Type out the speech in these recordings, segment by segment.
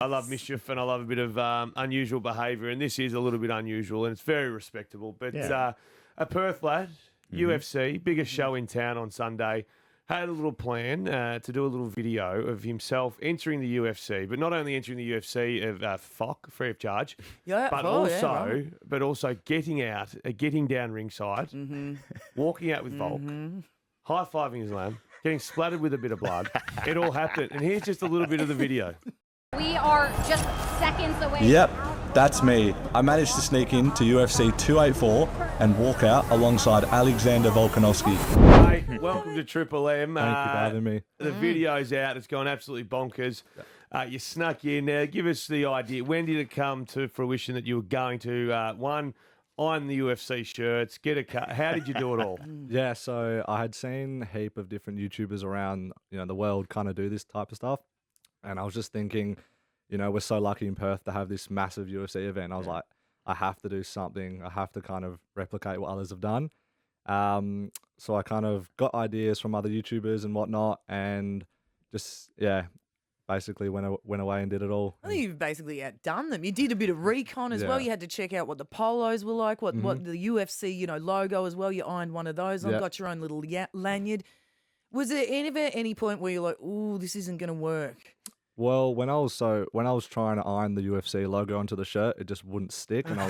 I love mischief and I love a bit of unusual behaviour, and this is a little bit unusual and it's very respectable. But a Perth lad, UFC, biggest show in town on Sunday, had a little plan to do a little video of himself entering the UFC, but not only entering the UFC free of charge, but also getting out, getting down ringside, walking out with Volk, high-fiving his lamb, getting splattered with a bit of blood. It all happened. And here's just a little bit of the video. We are just seconds away. Yep, that's me. I managed to sneak into UFC 284 and walk out alongside Alexander Volkanovski. Hey, welcome to Triple M. Thank you for having me. The video's out. It's gone absolutely bonkers. You snuck in. Give us the idea. When did it come to fruition that you were going to, iron the UFC shirts, get a cut? How did you do it all? Yeah, so I had seen a heap of different YouTubers around the world kind of do this type of stuff. And I was just thinking, we're so lucky in Perth to have this massive UFC event. I was like, I have to do something. I have to kind of replicate what others have done. So I kind of got ideas from other YouTubers and whatnot, and just, basically went away and did it all. I think you've basically outdone them. You did a bit of recon as well. You had to check out what the polos were like, what the UFC, logo as well. You ironed one of those on, got your own little lanyard. Was there ever any point where you're like, "Ooh, this isn't going to work"? Well, when I was trying to iron the UFC logo onto the shirt, it just wouldn't stick, and I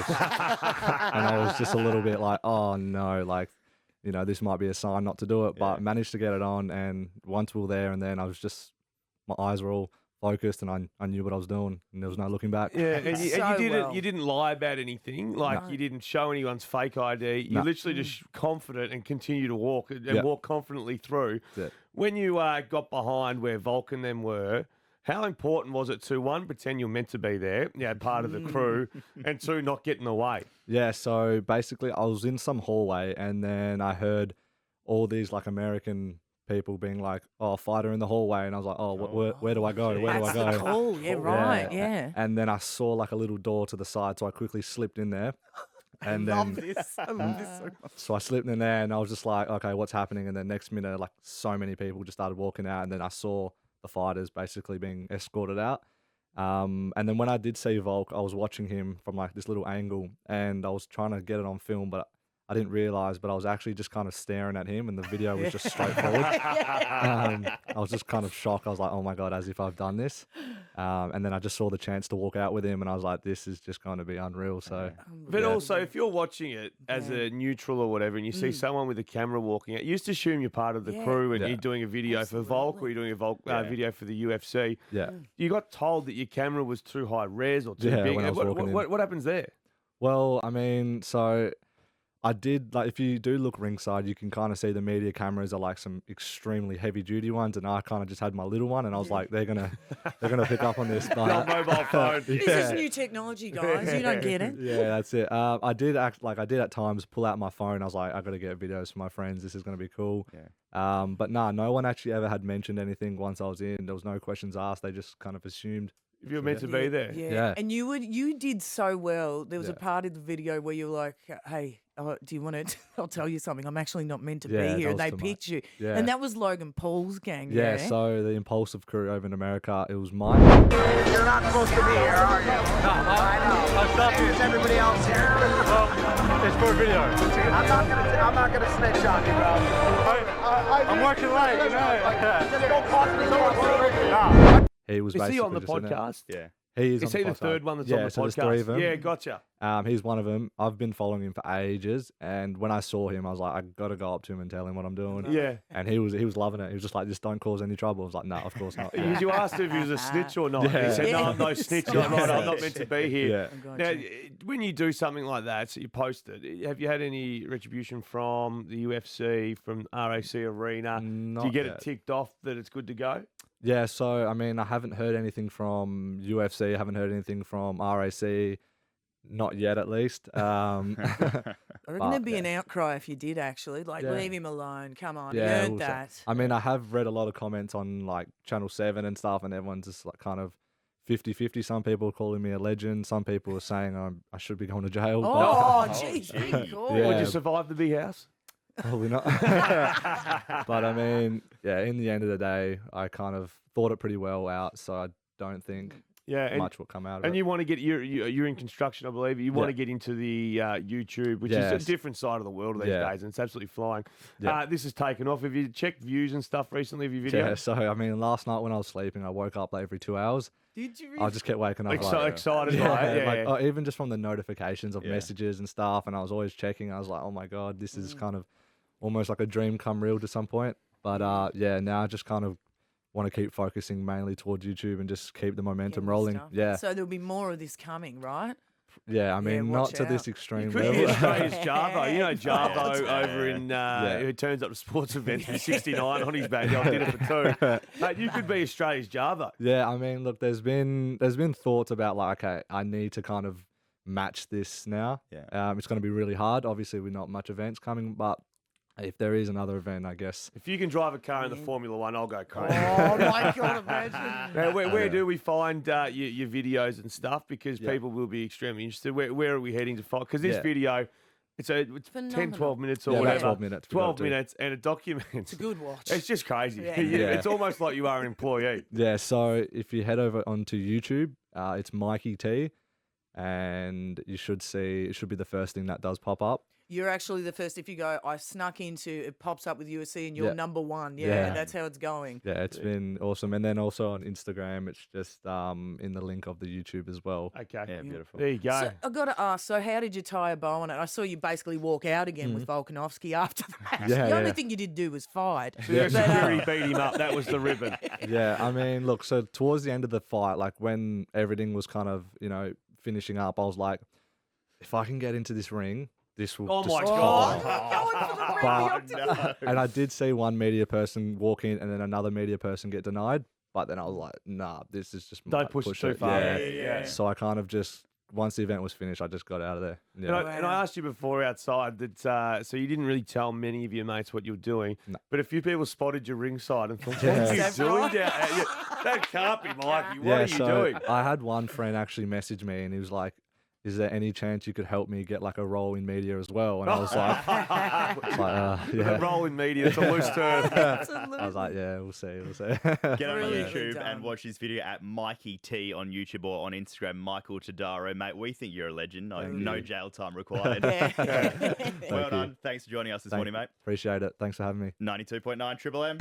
was just a little bit like, "Oh no, this might be a sign not to do it." But managed to get it on, and once we were there, and then my eyes were all focused, and I knew what I was doing, and there was no looking back. Yeah, and you didn't lie about anything. You didn't show anyone's fake ID. You literally just confident and continue to walk and walk confidently through. When you got behind where Volk and them were, how important was it to, one, pretend you're meant to be there, part of the crew, and two, not get in the way? Yeah, so basically I was in some hallway, and then I heard all these American people being like, "Oh, fighter in the hallway," and I was like, "Oh, where do I go? Where do I go?" That's cool. Yeah, right. Yeah. And then I saw a little door to the side, so I quickly slipped in there. And I love this so much. So I slipped in there, and I was just like, "Okay, what's happening?" And then next minute, so many people just started walking out, and then I saw the fighters basically being escorted out. And then when I did see Volk, I was watching him from this little angle, and I was trying to get it on film, but I didn't realize, but I was actually just kind of staring at him, and the video was just straightforward. I was just kind of shocked. I was like, "Oh my God, as if I've done this." And then I just saw the chance to walk out with him, and I was like, "This is just going to be unreal." So, but also, if you're watching it as a neutral or whatever, and you see someone with a camera walking out, you just assume you're part of the crew, and you're doing a video for Volk, or you're doing a video for the UFC. Yeah, you got told that your camera was too high res or too big. What happens there? Well, I mean, so I did, if you do look ringside, you can kind of see the media cameras are some extremely heavy duty ones, and I kind of just had my little one, and I was like, they're gonna pick up on this. But, mobile phone. This is new technology, guys. You don't get it. Yeah, that's it. I did at times pull out my phone. I was like, I got to get videos for my friends. This is gonna be cool. Yeah. But no one actually ever had mentioned anything once I was in. There was no questions asked. They just kind of assumed if you're meant to be there. Yeah. And you did so well. There was a part of the video where you were like, "Hey, do you want it? I'll tell you something. I'm actually not meant to be here." And they picked you. Yeah. And that was Logan Paul's gang. Yeah, so the Impulsive crew over in America, it was mine. You're not supposed to be here, are you? No, I know. Is everybody else here? Well, it's for a video. I'm not gonna snitch on you, bro. I'm working late, Just don't cause me so much. He was Is he on the podcast? Yeah. Is he the third one that's on the podcast? There's three of them. Yeah, gotcha. He's one of them. I've been following him for ages, and when I saw him, I was like, I got to go up to him and tell him what I'm doing. Yeah. And he was loving it. He was just like, "Just don't cause any trouble." I was like, "No, of course not." Because you asked him if he was a snitch or not. He said, "No, I'm no snitch. I'm not meant to be here." Yeah. Now, when you do something like that, so you post it, have you had any retribution from the UFC, from RAC Arena? Not Do you get yet. it ticked off that it's good to go? Yeah, so, I mean, I haven't heard anything from UFC. I haven't heard anything from RAC. Not yet, at least. I reckon there'd be an outcry if you did, actually. Leave him alone. Come on, you heard that. I mean, I have read a lot of comments on, Channel 7 and stuff, and everyone's just, kind of 50-50. Some people are calling me a legend. Some people are saying I should be going to jail. Oh, jeez. Would you survive the big house? Probably not. But I mean, in the end of the day, I kind of thought it pretty well out, so I don't think Yeah, much will come out of And it. you want to get you're in construction, I believe. You want to get into the YouTube, which is a different side of the world these days, and it's absolutely flying. Yeah. This has taken off. Have you checked views and stuff recently of your video? Yeah, so I mean, last night when I was sleeping, I woke up like every 2 hours. Did you really? I just kept waking up Excited, yeah, right? Yeah, like, yeah. oh, even just from the notifications of messages and stuff, and I was always checking. I was like, oh my god, this is kind of almost like a dream come real to some point. But yeah, now I just kind of want to keep focusing mainly towards YouTube and just keep the momentum rolling. Stuff. Yeah, So there'll be more of this coming, right? yeah. I mean, not watch to this out. extreme Could be level. Australia's Jarvo. You know Jarvo Yeah. over in who turns up to sports events with 69 on his back. I did it for 2. Mate, you could be Australia's Jarvo. Yeah, I mean, look, there's been thoughts about like, okay, I need to kind of match this now. Yeah. It's going to be really hard. Obviously, we're not much events coming, but if there is another event, I guess. If you can drive a car in the Formula One, I'll go crazy. Oh my God, imagine. Now, where do we find your videos and stuff? Because people will be extremely interested. Where are we heading to find? Because this video, it's 10, Phenomenal. 12 minutes or Yeah, about whatever. 12 minutes. 12 minutes, and it documents. It's a good watch. It's just crazy. Yeah. It's almost like you are an employee. Yeah, so if you head over onto YouTube, it's MikeyT, and you should see, it should be the first thing that does pop up. You're actually the first. If you go, I snuck into, it pops up with UFC and you're Yeah. number 1. Yeah. That's how it's going. Yeah, it's been awesome. And then also on Instagram, it's just in the link of the YouTube as well. Okay. Yeah, beautiful. There you go. So I got to ask, so how did you tie a bow on it? I saw you basically walk out again Mm. with Volkanovski after the match. Yeah, the only yeah. thing you did do was fight. The security beat him up. That was the ribbon. Yeah, I mean, look, so towards the end of the fight, like when everything was kind of, finishing up, I was like, if I can get into this ring, this will Oh my destroy God. But- And I did see one media person walk in and then another media person get denied. But then I was like, nah, this is just Don't might push it too far. Yeah. Yeah. So I kind of just, once the event was finished, I just got out of there. Yeah. And I asked you before outside that, so you didn't really tell many of your mates what you were doing, but a few people spotted you ringside and thought, what are you That's doing right. down there? That can't be Mikey. What Yeah, are you so doing? I had one friend actually message me and he was like, is there any chance you could help me get like a role in media as well? And I was like, The role in media, it's a loose term. I was like, yeah, we'll see. Get on Brilliantly YouTube done. and watch his video at MikeyT on YouTube or on Instagram, Michael Tadaro. Mate, we think you're a legend. No jail time required. Well you. done. Thanks for joining us this morning, mate. Appreciate it. Thanks for having me. 92.9 Triple M.